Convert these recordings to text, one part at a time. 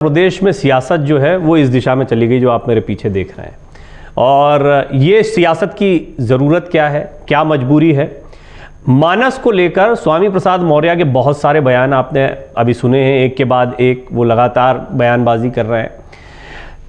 प्रदेश में सियासत जो है वो इस दिशा में चली गई जो आप मेरे पीछे देख रहे हैं। और ये सियासत की ज़रूरत क्या है, क्या मजबूरी है? मानस को लेकर स्वामी प्रसाद मौर्य के बहुत सारे बयान आपने अभी सुने हैं, एक के बाद एक वो लगातार बयानबाजी कर रहे हैं।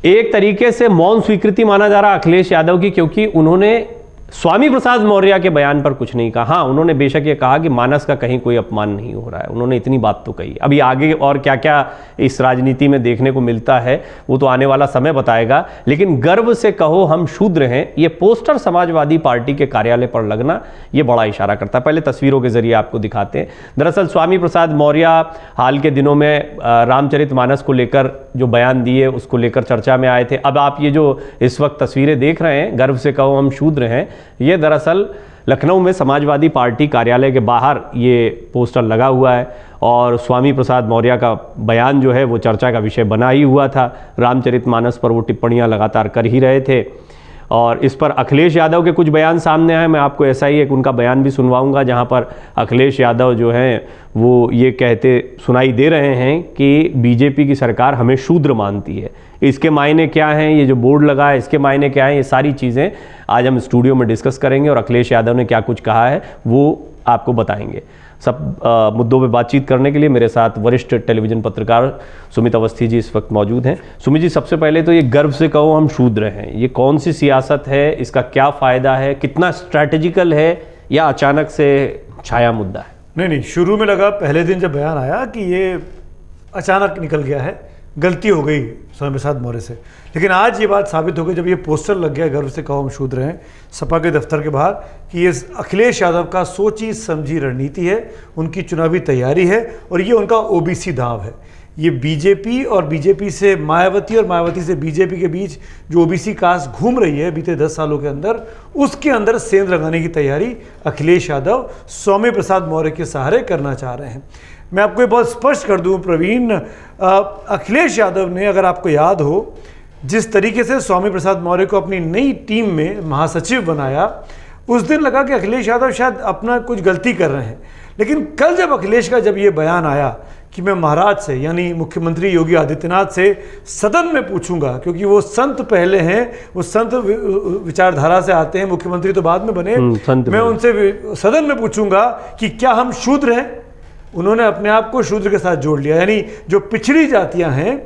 एक तरीके से मौन स्वीकृति माना जा रहा अखिलेश यादव की, क्योंकि उन्होंने स्वामी प्रसाद मौर्य के बयान पर कुछ नहीं कहा। हाँ, उन्होंने बेशक ये कहा कि मानस का कहीं कोई अपमान नहीं हो रहा है, उन्होंने इतनी बात तो कही। अभी आगे और क्या क्या इस राजनीति में देखने को मिलता है वो तो आने वाला समय बताएगा। लेकिन गर्व से कहो हम शूद्र हैं, ये पोस्टर समाजवादी पार्टी के कार्यालय पर लगना ये बड़ा इशारा करता है। पहले तस्वीरों के जरिए आपको दिखाते हैं। दरअसल स्वामी प्रसाद मौर्य हाल के दिनों में रामचरितमानस को लेकर जो बयान दिए उसको लेकर चर्चा में आए थे। अब आप ये जो इस वक्त तस्वीरें देख रहे हैं, गर्व से कहो हम शूद्र हैं, ये दरअसल लखनऊ में समाजवादी पार्टी कार्यालय के बाहर ये पोस्टर लगा हुआ है। और स्वामी प्रसाद मौर्य का बयान जो है वो चर्चा का विषय बना ही हुआ था। रामचरितमानस पर वो टिप्पणियां लगातार कर ही रहे थे और इस पर अखिलेश यादव के कुछ बयान सामने आए। मैं आपको ऐसा ही एक उनका बयान भी सुनवाऊंगा जहां पर अखिलेश यादव जो हैं वो ये कहते सुनाई दे रहे हैं कि बीजेपी की सरकार हमें शूद्र मानती है। इसके मायने क्या हैं, ये जो बोर्ड लगा है इसके मायने क्या हैं, ये सारी चीज़ें आज हम स्टूडियो में डिस्कस करेंगे और अखिलेश यादव ने क्या कुछ कहा है वो आपको बताएंगे। सब मुद्दों पे बातचीत करने के लिए मेरे साथ वरिष्ठ टेलीविज़न पत्रकार सुमित अवस्थी जी इस वक्त मौजूद हैं। सुमित जी, सबसे पहले तो ये गर्व से कहो हम शूद्र हैं, ये कौन सी सियासत है, इसका क्या फ़ायदा है, कितना स्ट्रैटेजिकल है या अचानक से छाया मुद्दा है? नहीं, शुरू में लगा पहले दिन जब बयान आया कि ये अचानक निकल गया है, गलती हो गई स्वामी प्रसाद मौर्य से। लेकिन आज ये बात साबित हो गई जब ये पोस्टर लग गया गर्व से कहो हम शूद्र हैं सपा के दफ्तर के बाहर कि ये अखिलेश यादव का सोची समझी रणनीति है, उनकी चुनावी तैयारी है और ये उनका ओबीसी दांव है। ये बीजेपी और बीजेपी से मायावती और मायावती से बीजेपी के बीच जो ओबीसी कास्ट घूम रही है बीते 10 सालों के अंदर, उसके अंदर सेंध लगाने की तैयारी अखिलेश यादव स्वामी प्रसाद मौर्य के सहारे करना चाह रहे हैं। मैं आपको ये बहुत स्पष्ट कर दूं प्रवीण, अखिलेश यादव ने, अगर आपको याद हो, जिस तरीके से स्वामी प्रसाद मौर्य को अपनी नई टीम में महासचिव बनाया, उस दिन लगा कि अखिलेश यादव शायद अपना कुछ गलती कर रहे हैं। लेकिन कल जब अखिलेश का जब ये बयान आया कि मैं महाराज से यानी मुख्यमंत्री योगी आदित्यनाथ से सदन में पूछूंगा, क्योंकि वो संत पहले हैं, वो संत विचारधारा से आते हैं, मुख्यमंत्री तो बाद में बने, मैं उनसे सदन में पूछूंगा कि क्या हम शूद्र हैं। उन्होंने अपने आप को शूद्र के साथ जोड़ लिया, यानी जो पिछड़ी जातियां हैं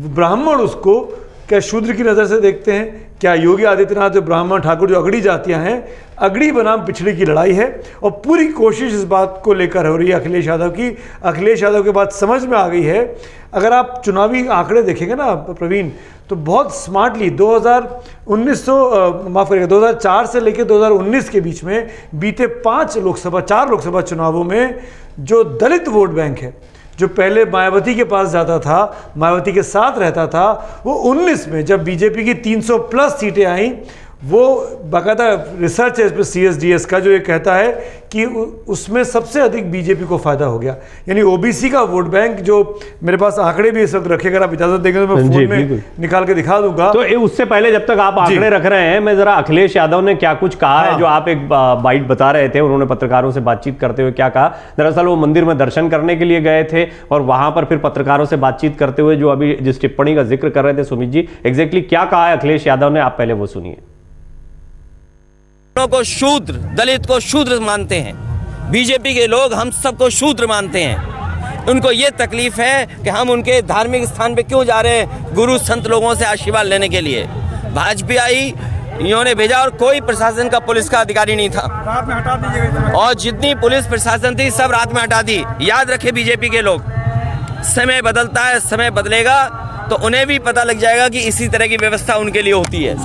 ब्राह्मण उसको क्या शूद्र की नज़र से देखते हैं? क्या योगी आदित्यनाथ जो ब्राह्मण ठाकुर जो अगड़ी जातियां हैं, अगड़ी बनाम पिछड़ी की लड़ाई है और पूरी कोशिश इस बात को लेकर हो रही है अखिलेश यादव की। अखिलेश यादव के बात समझ में आ गई है। अगर आप चुनावी आंकड़े देखेंगे ना प्रवीण, तो बहुत स्मार्टली 2004 से लेकर 2019 के बीच में बीते 4 लोकसभा चुनावों में जो दलित वोट बैंक है, जो पहले मायावती के पास जाता था, मायावती के साथ रहता था, वो 19 में जब बीजेपी की 300 प्लस सीटें आई, वो बाकायदा रिसर्च है इस पर CSDS का, जो ये कहता है कि उसमें सबसे अधिक बीजेपी को फायदा हो गया। यानी ओबीसी का वोट बैंक, जो मेरे पास आंकड़े भी इस वक्त रखे, अगर आप इजाजत देंगे तो मैं फोन में निकाल के दिखा दूंगा। तो उससे पहले जब तक आप आंकड़े रख रहे हैं, मैं जरा अखिलेश यादव ने क्या कुछ कहा है, जो आप एक बाइट बता रहे थे, उन्होंने पत्रकारों से बातचीत करते हुए क्या कहा। दरअसल वो मंदिर में दर्शन करने के लिए गए थे और वहां पर फिर पत्रकारों से बातचीत करते हुए जो अभी जिस टिप्पणी का जिक्र कर रहे थे सुमित जी, एग्जैक्टली क्या कहा है अखिलेश यादव ने, आप पहले वो सुनिए। को शूद्र, दलित को शूद्र मानते हैं, बीजेपी के लोग हम सबको शूद्र मानते हैं। उनको ये तकलीफ है कि हम उनके धार्मिक स्थान पे क्यों जा रहे हैं गुरु संत लोगों से आशीर्वाद लेने के लिए। भाजपा आई, इन्होंने भेजा और कोई प्रशासन का पुलिस का अधिकारी नहीं था, रात में हटा दीजिएगा, और जितनी पुलिस प्रशासन थी सब रात में हटा दी। याद रखे बीजेपी के लोग, समय बदलता है, समय बदलेगा तो उन्हें भी पता लग जाएगा कि इसी तरह की व्यवस्था उनके लिए होती है।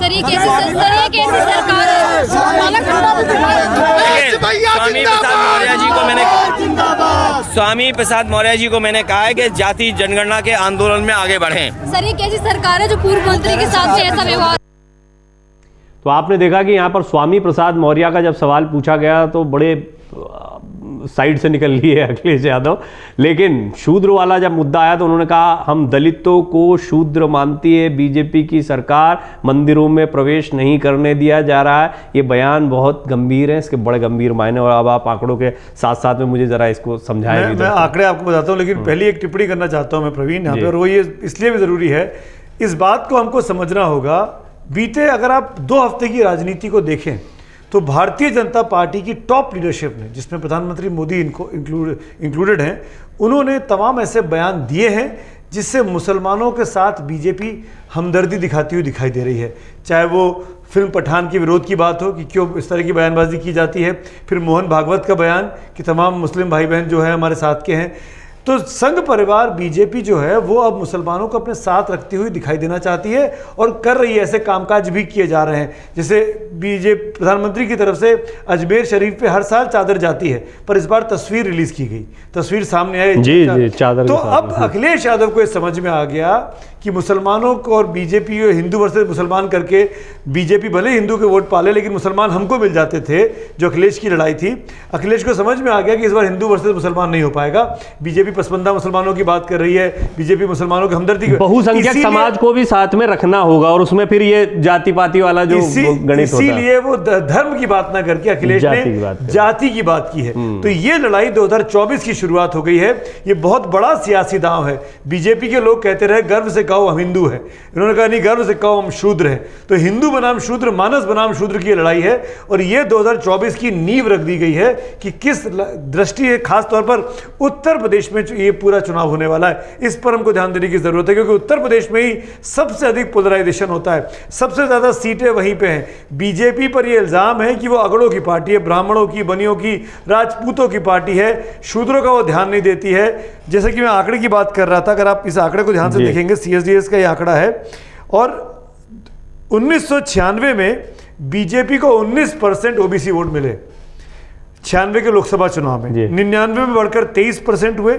स्वामी प्रसाद मौर्य जी को मैंने कहा है कि जाति जनगणना के आंदोलन में आगे बढ़ें। सर, ये कैसी सरकार है जो पूर्व मंत्री के साथ ऐसा व्यवहार? तो आपने देखा कि यहाँ पर स्वामी प्रसाद मौर्य का जब सवाल पूछा गया तो बड़े साइड से निकल लिए अखिलेश यादव। लेकिन शूद्र वाला जब मुद्दा आया तो उन्होंने कहा हम दलितों को शूद्र मानती है बीजेपी की सरकार, मंदिरों में प्रवेश नहीं करने दिया जा रहा है। ये बयान बहुत गंभीर है, इसके बड़े गंभीर मायने, और अब आप आंकड़ों के साथ साथ में मुझे जरा इसको समझाएं। मैं आंकड़े आपको बताता हूँ, लेकिन पहले एक टिप्पणी करना चाहता हूँ मैं प्रवीण यहाँ पे, और वो ये इसलिए भी ज़रूरी है, इस बात को हमको समझना होगा। बीते अगर आप 2 हफ्ते की राजनीति को देखें तो भारतीय जनता पार्टी की टॉप लीडरशिप ने, जिसमें प्रधानमंत्री मोदी इनको इंक्लूडेड हैं, उन्होंने तमाम ऐसे बयान दिए हैं जिससे मुसलमानों के साथ बीजेपी हमदर्दी दिखाती हुई दिखाई दे रही है। चाहे वो फिल्म पठान के विरोध की बात हो कि क्यों इस तरह की बयानबाजी की जाती है, फिर मोहन भागवत का बयान कि तमाम मुस्लिम भाई बहन जो है हमारे साथ के हैं। तो संघ परिवार बीजेपी जो है वो अब मुसलमानों को अपने साथ रखती हुई दिखाई देना चाहती है और कर रही है। ऐसे कामकाज भी किए जा रहे हैं, जैसे बीजेपी प्रधानमंत्री की तरफ से अजमेर शरीफ पे हर साल चादर जाती है, पर इस बार तस्वीर रिलीज की गई, तस्वीर सामने आई जी, चादर। तो अब अखिलेश यादव को ये समझ में आ गया कि मुसलमानों को और बीजेपी को हिंदू वर्सेस मुसलमान करके बीजेपी भले हिंदू के वोट पाले लेकिन मुसलमान हमको मिल जाते थे, जो अखिलेश की लड़ाई थी। अखिलेश को समझ में आ गया कि इस बार हिंदू वर्सेस मुसलमान नहीं हो पाएगा। बीजेपी पसमंदा मुसलमानों की बात कर रही है, बीजेपी मुसलमानों की हमदर्दी, बहुसंख्यक समाज को भी साथ में रखना होगा और उसमें फिर ये जाति पाति वाला जो गणित होता है, इसीलिए वो धर्म की बात ना करके अखिलेश ने जाति की बात की है। तो ये लड़ाई 2024 की शुरुआत हो गई है। ये बहुत बड़ा सियासी दांव है। बीजेपी के लोग कहते रहे गर्व से कहो हम हिंदू हैं, इन्होंने कहा नहीं गर्व से कहो हम शूद्र हैं। तो हिंदू बनाम शूद्र, मानस बनाम शूद्र की लड़ाई है और ये 2024 की नींव रख दी गई है कि किस दृष्टि है, खास तौर पर उत्तर प्रदेश में ये पूरा चुनाव होने वाला है। इस पर हमको ध्यान देने की जरूरत है क्योंकि उत्तर प्रदेश में ही सबसे अधिक पोलराइजेशन होता है, सबसे ज्यादा सीटें वहीं पे हैं। बीजेपी पर यह इल्जाम है कि वो अगड़ों की पार्टी है, ब्राह्मणों की, बनियों की, राजपूतों की पार्टी है, शूद्रों का वो ध्यान नहीं देती है। जैसे कि मैं आंकड़े की बात कर रहा था, अगर आप इस आंकड़े को ध्यान से देखेंगे, CSDS का ये आंकड़ा है और 1996 में बीजेपी को 19% ओबीसी वोट मिले 96 के लोकसभा चुनाव में, 99 में बढ़कर 23% हुए,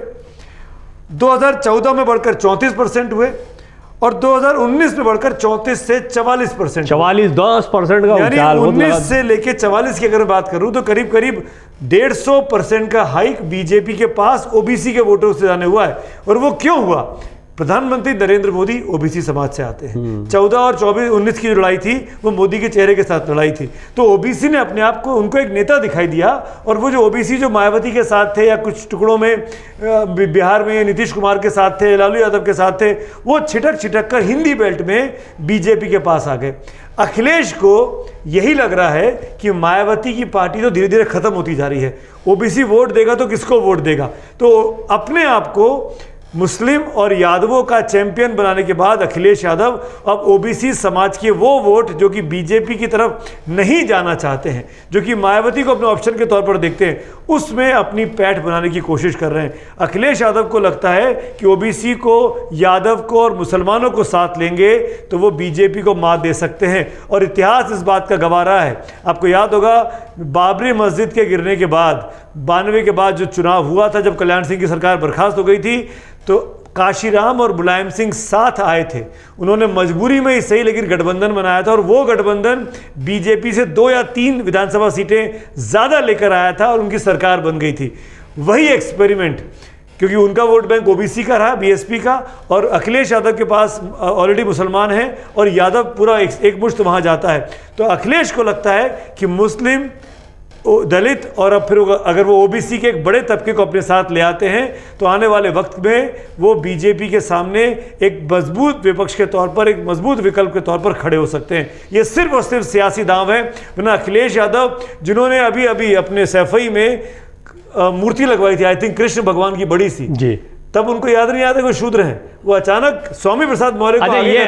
2014 में बढ़कर 34% हुए और 2019 में बढ़कर 34 से 44%। 10% का, यानी 19 से लेके 44 की अगर मैं बात करूं तो करीब करीब 150% का हाइक बीजेपी के पास ओबीसी के वोटों से जाने हुआ है। और वो क्यों हुआ? प्रधानमंत्री नरेंद्र मोदी ओबीसी समाज से आते हैं। 14 और 19 की लड़ाई थी वो मोदी के चेहरे के साथ लड़ाई थी। तो ओबीसी ने अपने आप को, उनको एक नेता दिखाई दिया और वो जो ओबीसी जो मायावती के साथ थे या कुछ टुकड़ों में बिहार में नीतीश कुमार के साथ थे, लालू यादव के साथ थे, वो छिटक कर हिंदी बेल्ट में बीजेपी के पास आ गए। अखिलेश को यही लग रहा है कि मायावती की पार्टी तो धीरे धीरे खत्म होती जा रही है, ओबीसी वोट देगा तो किसको वोट देगा। तो अपने आप को मुस्लिम और यादवों का चैंपियन बनाने के बाद अखिलेश यादव अब ओबीसी समाज के वो वोट जो कि बीजेपी की तरफ नहीं जाना चाहते हैं, जो कि मायावती को अपने ऑप्शन के तौर पर देखते हैं, उसमें अपनी पैठ बनाने की कोशिश कर रहे हैं। अखिलेश यादव को लगता है कि ओबीसी को, यादव को और मुसलमानों को साथ लेंगे तो वो बीजेपी को मात दे सकते हैं और इतिहास इस बात का गवाह रहा है। आपको याद होगा बाबरी मस्जिद के गिरने के बाद 92 के बाद जो चुनाव हुआ था, जब कल्याण सिंह की सरकार बर्खास्त हो गई थी, तो काशीराम और मुलायम सिंह साथ आए थे। उन्होंने मजबूरी में ही सही लेकिन गठबंधन बनाया था और वो गठबंधन बीजेपी से 2 या 3 विधानसभा सीटें ज़्यादा लेकर आया था और उनकी सरकार बन गई थी। वही एक्सपेरिमेंट, क्योंकि उनका वोट बैंक ओबीसी का रहा, बीएसपी का, और अखिलेश यादव के पास ऑलरेडी मुसलमान हैं और यादव पूरा एक मुश्त वहाँ जाता है। तो अखिलेश को लगता है कि मुस्लिम, दलित और अब फिर अगर वो ओबीसी के एक बड़े तबके को अपने साथ ले आते हैं तो आने वाले वक्त में वो बीजेपी के सामने एक मजबूत विपक्ष के तौर पर, एक मजबूत विकल्प के तौर पर खड़े हो सकते हैं। ये सिर्फ और सिर्फ सियासी दांव है। वरना अखिलेश यादव, जिन्होंने अभी अभी अपने सैफई में मूर्ति लगवाई थी, आई थिंक कृष्ण भगवान की बड़ी सी जी, तब उनको याद नहीं आता कोई शूद्र हैं, वो अचानक स्वामी प्रसाद मौर्य को ये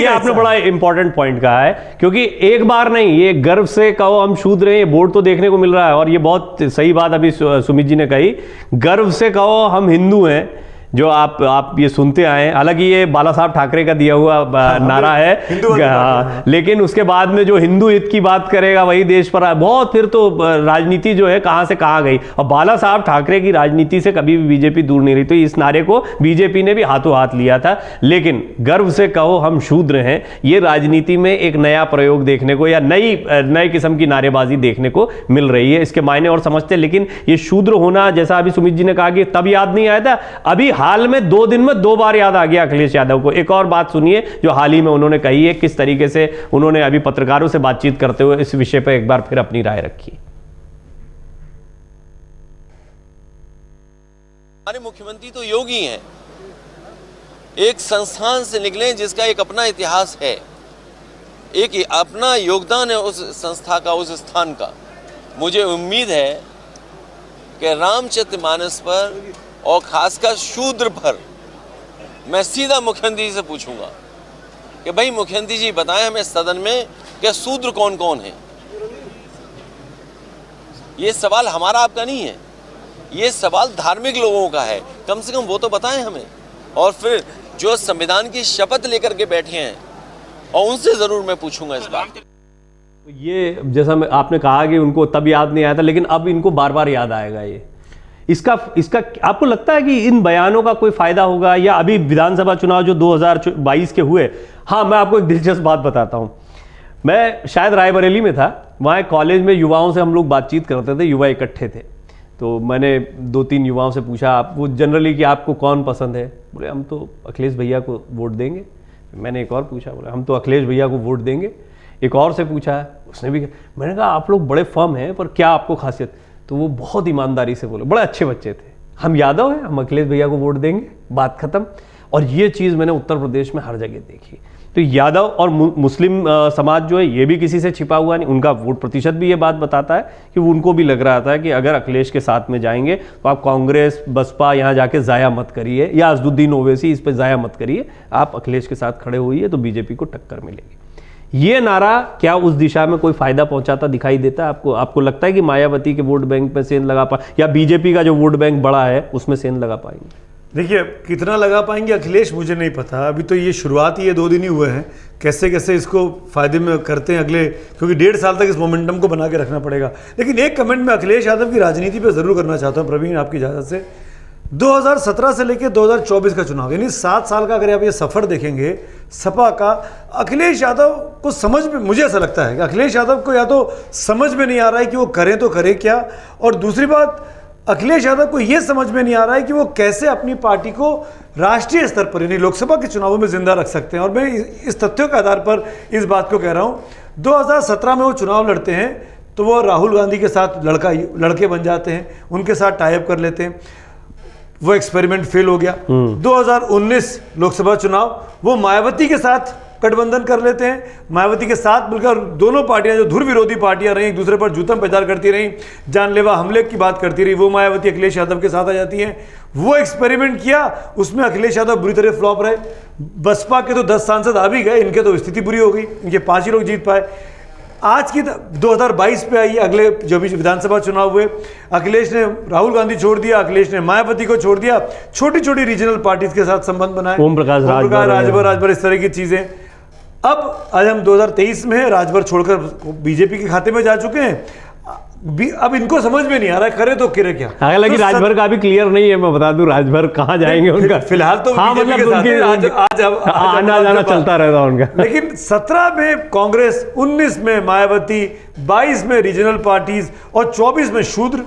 आपने बड़ा इंपॉर्टेंट पॉइंट कहा है, क्योंकि एक बार नहीं, ये गर्व से कहो हम शूद्र हैं, ये बोर्ड तो देखने को मिल रहा है। और ये बहुत सही बात अभी सुमित जी ने कही, गर्व से कहो हम हिंदू हैं, जो आप ये सुनते आए हैं, हालांकि ये बाला साहब ठाकरे का दिया हुआ नारा है, हाँ, लेकिन उसके बाद में जो हिंदू हित की बात करेगा वही देश पर बहुत, फिर तो राजनीति जो है कहां से कहां गई। और बाला साहब ठाकरे की राजनीति से कभी भी बीजेपी दूर नहीं रही, तो इस नारे को बीजेपी ने भी हाथों हाथ लिया था। लेकिन गर्व से कहो हम शूद्र हैं, ये राजनीति में एक नया प्रयोग देखने को या नई किस्म की नारेबाजी देखने को मिल रही है। इसके मायने और समझते, लेकिन ये शूद्र होना, जैसा अभी सुमित जी ने कहा कि तब याद नहीं आया था, अभी हाल में 2 दिन में 2 बार याद आ गया अखिलेश यादव को। एक और बात सुनिए जो हाल ही में उन्होंने कही है, किस तरीके से उन्होंने अभी पत्रकारों से बातचीत करते हुए इस विषय पर एक बार फिर अपनी राय रखी। हमारे मुख्यमंत्री तो योगी हैं, एक संस्थान से निकले जिसका एक अपना इतिहास है, एक अपना योगदान है उस संस्था का, उस स्थान का। मुझे उम्मीद है कि रामचरितमानस पर और खासकर शूद्र पर मैं सीधा मुख्यमंत्री से पूछूंगा कि भाई मुख्यमंत्री जी बताएं हमें सदन में कि शूद्र कौन कौन है। ये सवाल हमारा आपका नहीं है, ये सवाल धार्मिक लोगों का है, कम से कम वो तो बताएं हमें। और फिर जो संविधान की शपथ लेकर के बैठे हैं और उनसे ज़रूर मैं पूछूंगा इस बात। ये जैसा आपने कहा कि उनको तब याद नहीं आया था, लेकिन अब इनको बार बार याद आएगा। ये इसका आपको लगता है कि इन बयानों का कोई फायदा होगा, या अभी विधानसभा चुनाव जो 2022 के हुए। हाँ, मैं आपको एक दिलचस्प बात बताता हूँ। मैं शायद रायबरेली में था, वहाँ कॉलेज में युवाओं से हम लोग बातचीत करते थे, युवा इकट्ठे थे। तो मैंने 2-3 युवाओं से पूछा आपको जनरली कि आपको कौन पसंद है। बोले हम तो अखिलेश भैया को वोट देंगे। मैंने एक और पूछा, बोले हम तो अखिलेश भैया को वोट देंगे। एक और से पूछा, उसने भी, मैंने कहा आप लोग बड़े फर्म हैं, पर क्या आपको खासियत? तो वो बहुत ईमानदारी से बोले, बड़े अच्छे बच्चे थे, हम यादव हैं, हम अखिलेश भैया को वोट देंगे, बात खत्म। और ये चीज़ मैंने उत्तर प्रदेश में हर जगह देखी। तो यादव और मुस्लिम समाज जो है, ये भी किसी से छिपा हुआ नहीं। उनका वोट प्रतिशत भी ये बात बताता है कि उनको भी लग रहा था कि अगर अखिलेश के साथ में जाएंगे तो आप कांग्रेस बसपा यहाँ जाके ज़ाया मत करिए, या असदुद्दीन ओवैसी इस पर ज़ाया मत करिए, आप अखिलेश के साथ खड़े होइए तो बीजेपी को टक्कर मिलेगी। ये नारा क्या उस दिशा में कोई फायदा पहुंचाता दिखाई देता है आपको? आपको लगता है कि मायावती के वोट बैंक में सेंध लगा पाए, या बीजेपी का जो वोट बैंक बड़ा है उसमें सेंध लगा पाएंगे? देखिए, कितना लगा पाएंगे अखिलेश मुझे नहीं पता, अभी तो ये शुरुआत ही ये 2 दिन ही हुए हैं। कैसे कैसे इसको फायदे में करते हैं अगले, क्योंकि 1.5 साल तक इस मोमेंटम को बना के रखना पड़ेगा। लेकिन एक कमेंट मैं अखिलेश यादव की राजनीति पर जरूर करना चाहता हूँ प्रवीण, आपकी इजाज़त से। 2017 से लेकर 2024 का चुनाव, यानी 7 साल का अगर आप ये सफ़र देखेंगे सपा का, अखिलेश यादव को समझ में, मुझे ऐसा लगता है कि अखिलेश यादव को या तो समझ में नहीं आ रहा है कि वो करें तो करें क्या, और दूसरी बात अखिलेश यादव को ये समझ में नहीं आ रहा है कि वो कैसे अपनी पार्टी को राष्ट्रीय स्तर पर यानी लोकसभा के चुनावों में जिंदा रख सकते हैं। और मैं इस तथ्यों के आधार पर इस बात को कह रहा हूँ। 2017 में वो चुनाव लड़ते हैं तो वो राहुल गांधी के साथ लड़के बन जाते हैं, उनके साथ टाई अप कर लेते हैं, वो एक्सपेरिमेंट फेल हो गया। 2019 लोकसभा चुनाव वो मायावती के साथ गठबंधन कर लेते हैं, मायावती के साथ मिलकर दोनों पार्टियां जो धुर विरोधी पार्टियां रही, एक दूसरे पर जूतम प्रचार करती रही, जानलेवा हमले की बात करती रही, वो मायावती अखिलेश यादव के साथ आ जाती हैं। वो एक्सपेरिमेंट किया, उसमें अखिलेश यादव बुरी तरह फ्लॉप रहे। बसपा के तो 10 सांसद आ भी गए, इनके तो स्थिति बुरी हो गई, इनके 5 ही लोग जीत पाए। आज की 2022 पे आई, अगले जो भी विधानसभा चुनाव हुए, अखिलेश ने राहुल गांधी छोड़ दिया, अखिलेश ने मायावती को छोड़ दिया, छोटी छोटी रीजनल पार्टीज के साथ संबंध बनाए, ओम प्रकाश राजभर इस तरह की चीजें। अब आज हम 2023 में है, राजभर छोड़कर बीजेपी के खाते में जा चुके हैं। अब इनको समझ में नहीं आ रहा है करे तो करे क्या। हालांकि तो राजभर का भी क्लियर नहीं है, मैं बता दूं राजभर कहाँ जाएंगे उनका फिलहाल तो हाँ, मतलब आज आना जाना चलता रहता उनका। लेकिन 17 में कांग्रेस, 19 में मायावती, 22 में रीजनल पार्टीज और 24 में शूद्र।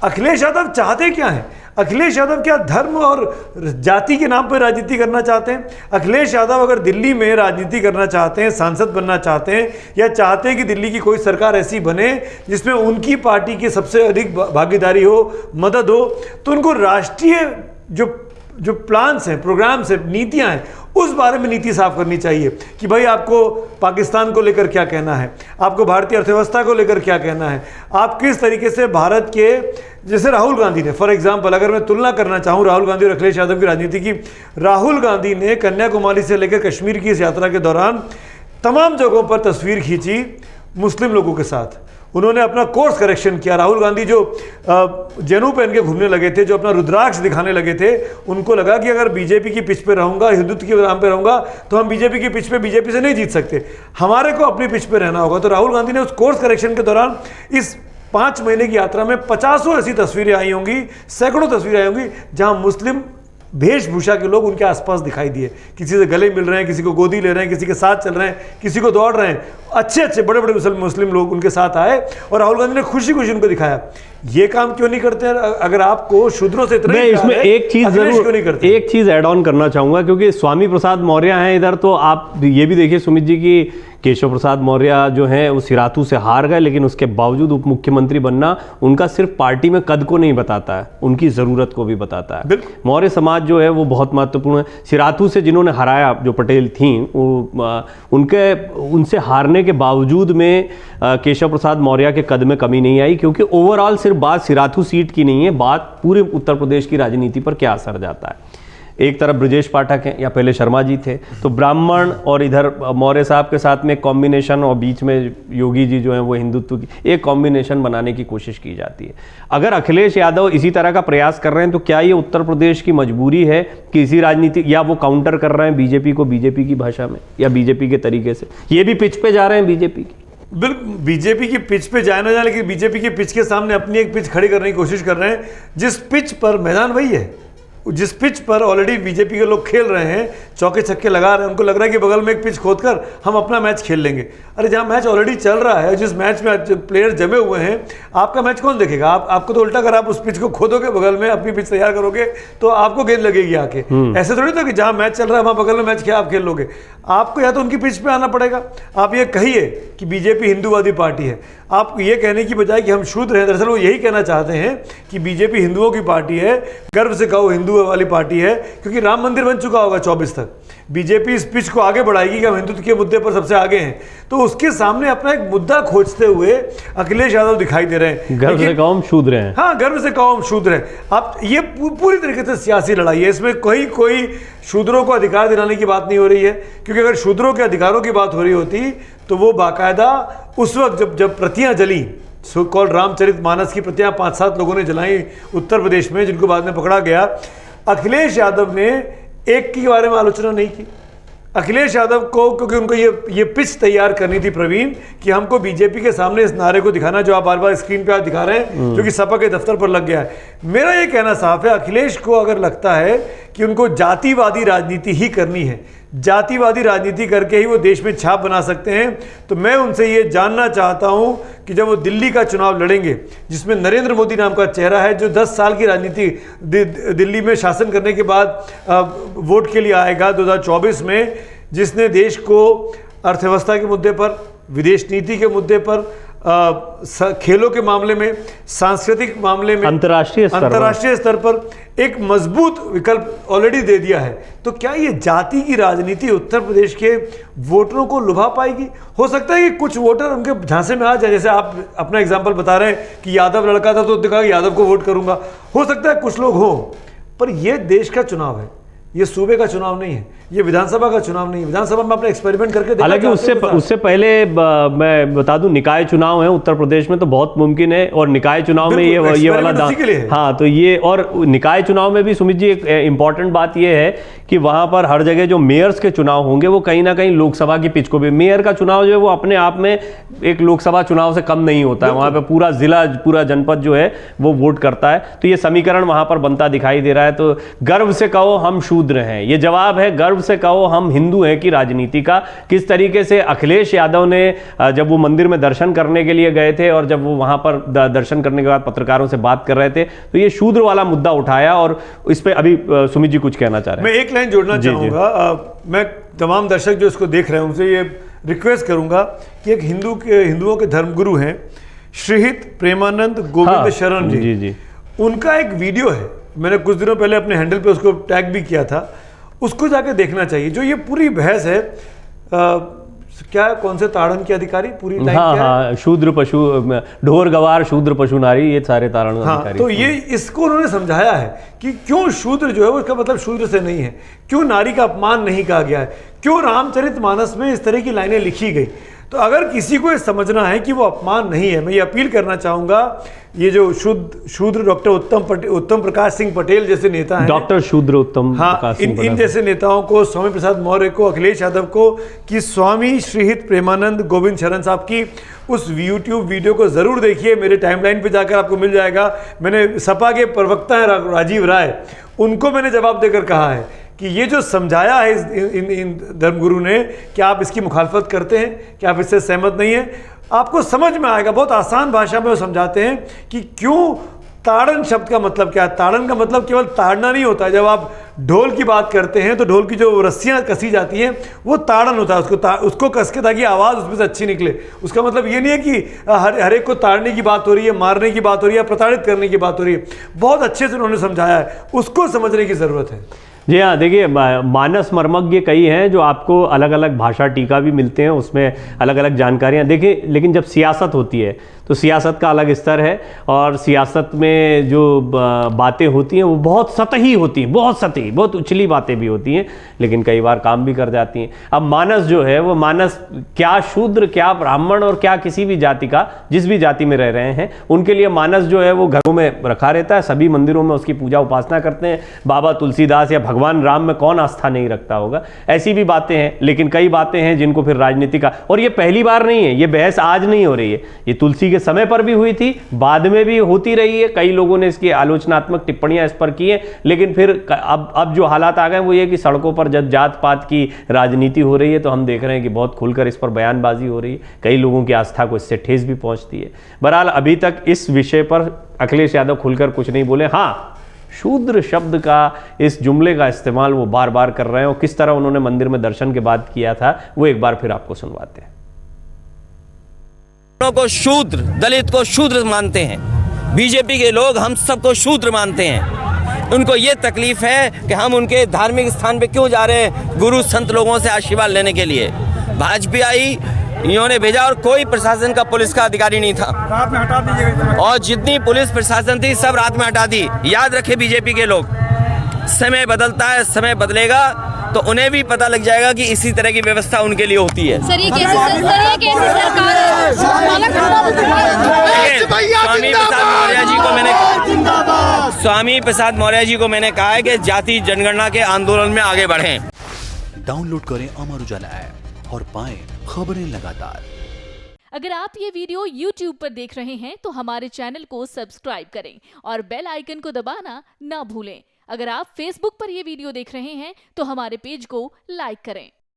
अखिलेश यादव चाहते क्या है? अखिलेश यादव क्या धर्म और जाति के नाम पर राजनीति करना चाहते हैं? अखिलेश यादव अगर दिल्ली में राजनीति करना चाहते हैं, सांसद बनना चाहते हैं, या चाहते हैं कि दिल्ली की कोई सरकार ऐसी बने जिसमें उनकी पार्टी की सबसे अधिक भागीदारी हो, मदद हो, तो उनको राष्ट्रीय जो प्लान्स हैं, प्रोग्राम्स हैं, नीतियां हैं, उस बारे में नीति साफ करनी चाहिए कि भाई आपको पाकिस्तान को लेकर क्या कहना है, आपको भारतीय अर्थव्यवस्था को लेकर क्या कहना है, आप किस तरीके से भारत के, जैसे राहुल गांधी ने, फॉर एग्जांपल अगर मैं तुलना करना चाहूँ राहुल गांधी और अखिलेश यादव की राजनीति की, राहुल गांधी ने कन्याकुमारी से लेकर कश्मीर की इस यात्रा के दौरान तमाम जगहों पर तस्वीर खींची मुस्लिम लोगों के साथ, उन्होंने अपना कोर्स करेक्शन किया। राहुल गांधी जो जनेऊ पहन के घूमने लगे थे, जो अपना रुद्राक्ष दिखाने लगे थे, उनको लगा कि अगर बीजेपी की पिच पे रहूंगा, हिंदुत्व के नाम पे रहूंगा, तो हम बीजेपी की पिच पे बीजेपी से नहीं जीत सकते, हमारे को अपनी पिच पे रहना होगा। तो राहुल गांधी ने उस कोर्स करेक्शन के दौरान इस 5 महीने की यात्रा में 50 ऐसी तस्वीरें आई होंगी, सैकड़ों तस्वीरें आई होंगी, जहां मुस्लिम वेशभूषा के लोग उनके आसपास दिखाई दिए। किसी से गले मिल रहे हैं, किसी को गोदी ले रहे हैं, किसी के साथ चल रहे हैं, किसी को दौड़ रहे हैं। अच्छे अच्छे बड़े बड़े मुस्लिम लोग उनके साथ आए और राहुल गांधी ने खुशी खुशी उनको दिखाया। ये काम क्यों नहीं करते हैं? अगर आपको शूद्रों से इतना मैं इसमें एक चीज जरूर एक चीज ऐड ऑन करना चाहूंगा, क्योंकि स्वामी प्रसाद मौर्य हैं इधर, तो आप ये भी देखिए सुमित जी की केशव प्रसाद मौर्य जो हैं वो सिराथू से हार गए, लेकिन उसके बावजूद उप मुख्यमंत्री बनना उनका सिर्फ पार्टी में कद को नहीं बताता है, उनकी ज़रूरत को भी बताता है। मौर्य समाज जो है वो बहुत महत्वपूर्ण है। सिराथू से जिन्होंने हराया, जो पटेल थी, वो उनसे हारने के बावजूद में केशव प्रसाद मौर्य के कद में कमी नहीं आई, क्योंकि ओवरऑल सिर्फ बात सिराथू सीट की नहीं है, बात पूरे उत्तर प्रदेश की राजनीति पर क्या असर जाता है। एक तरफ ब्रजेश पाठक हैं, या पहले शर्मा जी थे, तो ब्राह्मण और इधर मौर्य साहब के साथ में एक कॉम्बिनेशन, और बीच में योगी जी जो हैं वो हिंदुत्व की एक कॉम्बिनेशन बनाने की कोशिश की जाती है। अगर अखिलेश यादव इसी तरह का प्रयास कर रहे हैं, तो क्या ये उत्तर प्रदेश की मजबूरी है कि इसी राजनीति, या वो काउंटर कर रहे हैं बीजेपी को बीजेपी की भाषा में या बीजेपी के तरीके से? ये भी पिच पे जा रहे हैं बीजेपी की। बिल्कुल, बीजेपी की पिच पे जाए ना जाए, लेकिन बीजेपी की पिच के सामने अपनी एक पिच खड़ी करने की कोशिश कर रहे हैं। जिस पिच पर मैदान वही है, जिस पिच पर ऑलरेडी बीजेपी के लोग खेल रहे हैं, चौके छक्के लगा रहे हैं, उनको लग रहा है कि बगल में एक पिच खोदकर हम अपना मैच खेल लेंगे। अरे जहां मैच ऑलरेडी चल रहा है, जिस मैच में प्लेयर जमे हुए हैं, आपका मैच कौन देखेगा? आपको तो उल्टा, अगर आप उस पिच को खोदोगे, बगल में अपनी पिच तैयार करोगे, तो आपको गेंद लगेगी आके। ऐसे थोड़ी था कि जहां मैच चल रहा है वहां बगल में मैच क्या आप खेल लोगे? आपको या तो उनकी पिच पे आना पड़ेगा। आप ये कहिए कि बीजेपी हिंदूवादी पार्टी है, आप ये कहने की बजाय कि हम शूद्र हैं, दरअसल वो यही कहना चाहते हैं कि बीजेपी हिंदुओं की पार्टी है, गर्व से कहो हिंदू वाली पार्टी है, क्योंकि राम मंदिर बन चुका होगा 24 तक। बीजेपी इस पिच को आगे बढ़ाएगी कि हम हिंदुत्व के मुद्दे पर सबसे आगे हैं, तो उसके सामने अपना एक मुद्दा खोजते हुए अखिलेश यादव दिखाई दे रहे हैं। गर्व से कहो हम शूद्र हैं। हाँ, गर्व से कहो हम शूद्र हैं। आप ये पूरी तरीके से सियासी लड़ाई है, इसमें कोई शूद्रों को अधिकार दिलाने की बात नहीं हो रही है, क्योंकि अगर शूद्रों के अधिकारों की बात हो रही होती तो वो बाकायदा उस वक्त जब प्रतियां जली, सो कॉल्ड रामचरितमानस की प्रतियां 5-7 लोगों ने जलाई उत्तर प्रदेश में, जिनको बाद में पकड़ा गया, अखिलेश यादव ने एक के बारे में आलोचना नहीं की। अखिलेश यादव को, क्योंकि उनको ये पिच तैयार करनी थी प्रवीण, कि हमको बीजेपी के सामने इस नारे को दिखाना जो आप बार बार स्क्रीन पे दिखा रहे हैं, जो कि सपा के दफ्तर पर लग गया है। मेरा ये कहना साफ है, अखिलेश को अगर लगता है कि उनको जातिवादी राजनीति ही करनी है, जातिवादी राजनीति करके ही वो देश में छाप बना सकते हैं, तो मैं उनसे ये जानना चाहता हूं कि जब वो दिल्ली का चुनाव लड़ेंगे, जिसमें नरेंद्र मोदी नाम का चेहरा है, जो 10 साल की राजनीति दिल्ली में शासन करने के बाद वोट के लिए आएगा 2024 में, जिसने देश को अर्थव्यवस्था के मुद्दे पर, विदेश नीति के मुद्दे पर, खेलों के मामले में, सांस्कृतिक मामले में, अंतर्राष्ट्रीय स्तर पर एक मजबूत विकल्प ऑलरेडी दे दिया है, तो क्या ये जाति की राजनीति उत्तर प्रदेश के वोटरों को लुभा पाएगी? हो सकता है कि कुछ वोटर उनके झांसे में आ जाए, जैसे आप अपना एग्जाम्पल बता रहे हैं कि यादव लड़का था तो कहा यादव को वोट करूंगा, हो सकता है कुछ लोग हों, पर यह देश का चुनाव है, ये सूबे का चुनाव नहीं है, ये विधानसभा का चुनाव नहीं है। विधानसभा में अपना एक्सपेरिमेंट करके देखा। हालांकि उससे पहले मैं बता दूं, निकाय चुनाव है उत्तर प्रदेश में, तो बहुत मुमकिन है, और निकाय चुनाव में ये वाला हाँ, तो ये, और निकाय चुनाव में भी सुमित जी एक इंपॉर्टेंट बात ये है कि वहां पर हर जगह जो मेयर्स के चुनाव होंगे वो कहीं ना कहीं लोकसभा की पिच को भी, मेयर का चुनाव जो है वो अपने आप में एक लोकसभा चुनाव से कम नहीं होता है, वहां पे पूरा जिला, पूरा जनपद जो है वो वोट करता है, तो ये समीकरण वहां पर बनता दिखाई दे रहा है। तो गर्व से कहो हम शूद्र हैं, ये जवाब है गर्व से कहो हम हिंदू हैं की राजनीति का। किस तरीके से अखिलेश यादव ने जब वो मंदिर में दर्शन करने के लिए गए थे, और जब वो वहां पर दर्शन करने के बाद पत्रकारों से बात कर रहे थे, तो ये शूद्र वाला मुद्दा उठाया, और इस पे अभी सुमित जी कुछ कहना चाह रहे हैं। मैं एक लाइन जोड़ना चाहूंगा। मैं तमाम दर्शक जो इसको देख रहे हैं उनसे ये रिक्वेस्ट करूंगा कि एक हिंदुओं के धर्मगुरु हैं श्रीहित प्रेमानंद गोविंद शरण जी, उनका एक वीडियो है, मैंने कुछ दिनों पहले अपने हैंडल पे उसको टैग भी किया था, उसको जाके देखना चाहिए। जो ये पूरी बहस है, क्या कौन से ताड़न के अधिकारी पूरी लाइन क्या है? हाँ, शूद्र पशु, ढोर गवार, शूद्र पशु नारी, ये सारे ताड़न अधिकारी। तो ये इसको उन्होंने समझाया है कि क्यों शूद्र जो है उसका मतलब शूद्र से नहीं है, क्यों नारी का अपमान नहीं कहा गया है, क्यों रामचरितमानस में इस तरह की लाइनें लिखी गई। तो अगर किसी को ये समझना है कि वो अपमान नहीं है, मैं ये अपील करना चाहूँगा, ये जो शूद्र डॉक्टर उत्तम प्रकाश सिंह पटेल जैसे नेता हैं, डॉक्टर शूद्र उत्तम प्रकाश सिंह इन जैसे नेताओं को, स्वामी प्रसाद मौर्य को, अखिलेश यादव को, कि स्वामी श्रीहित प्रेमानंद गोविंद शरण साहब की उस यूट्यूब वीडियो को ज़रूर देखिए, मेरे टाइमलाइन पे जाकर आपको मिल जाएगा। मैंने सपा के प्रवक्ता हैं राजीव राय, उनको मैंने जवाब देकर कहा है कि ये जो समझाया है इन धर्मगुरु ने कि आप इसकी मुखालफत करते हैं, कि आप इससे सहमत नहीं हैं, आपको समझ में आएगा। बहुत आसान भाषा में वो समझाते हैं कि क्यों ताड़न शब्द का मतलब क्या है। ताड़न का मतलब केवल ताड़ना नहीं होता है। जब आप ढोल की बात करते हैं तो ढोल की जो रस्सियाँ कसी जाती हैं वो ताड़न होता है, उसको कस के ताकि आवाज़ उसमें से अच्छी निकले। उसका मतलब ये नहीं है कि हर एक को ताड़ने की बात हो रही है, मारने की बात हो रही है, प्रताड़ित करने की बात हो रही है। बहुत अच्छे से उन्होंने समझाया है, उसको समझने की ज़रूरत है। जी हाँ, देखिए मानस मर्मज्ञ कई हैं जो आपको अलग अलग भाषा टीका भी मिलते हैं, उसमें अलग अलग जानकारियाँ देखिए। लेकिन जब सियासत होती है तो सियासत का अलग स्तर है, और सियासत में जो बातें होती हैं वो बहुत सतही होती हैं, बहुत सतही, बहुत उछली बातें भी होती हैं, लेकिन कई बार काम भी कर जाती हैं। अब मानस जो है वो मानस क्या शूद्र, क्या ब्राह्मण और क्या किसी भी जाति का, जिस भी जाति में रह रहे हैं, उनके लिए मानस जो है वो घरों में रखा रहता है। सभी मंदिरों में उसकी पूजा उपासना करते हैं। बाबा तुलसीदास या भगवान राम में कौन आस्था नहीं रखता होगा। ऐसी भी बातें हैं, लेकिन कई बातें हैं जिनको फिर राजनीति का, और ये पहली बार नहीं है, ये बहस आज नहीं हो रही है, ये तुलसी के समय पर भी हुई थी, बाद में भी होती रही है। कई लोगों ने इसकी आलोचनात्मक टिप्पणियां इस पर की हैं, लेकिन फिर अब जो हालात आ गए वो ये कि सड़कों पर जब जात पात की राजनीति हो रही है तो हम देख रहे हैं कि बहुत खुलकर इस पर बयानबाजी हो रही है। कई लोगों की आस्था को इससे ठेस भी पहुंचती है। बहरहाल अभी तक इस विषय पर अखिलेश यादव खुलकर कुछ नहीं बोले। हाँ, शूद्र शब्द का, इस जुमले का इस्तेमाल वो बार बार कर रहे हैं, और किस तरह उन्होंने मंदिर में दर्शन के बाद किया था वो एक बार फिर आपको सुनवाते हैं। को शूद्र, दलित को शूद्र मानते हैं। बीजेपी के लोग हम सबको शूद्र मानते हैं। उनको ये तकलीफ है कि हम उनके धार्मिक स्थान पे क्यों जा रहे हैं गुरु संत लोगों से आशीर्वाद लेने के लिए। भाजपा आई, इन्होंने भेजा, और कोई प्रशासन का, पुलिस का अधिकारी नहीं था। रात में हटा दीजिएगा, और जितनी पुलिस प्रशासन थी सब रात में हटा दी। याद रखे बीजेपी के लोग, समय बदलता है, समय बदलेगा तो उन्हें भी पता लग जाएगा कि इसी तरह की व्यवस्था उनके लिए होती है। सर ये कैसे स्वामी प्रसाद मौर्य जी को मैंने कहा है कि जाति जनगणना के आंदोलन में आगे बढ़ें। डाउनलोड करें अमर उजाला ऐप और पाएं खबरें लगातार। अगर आप ये वीडियो YouTube पर देख रहे हैं तो हमारे चैनल को सब्सक्राइब करें और बेल आइकन को दबाना ना भूलें। अगर आप Facebook पर ये वीडियो देख रहे हैं तो हमारे पेज को लाइक करें।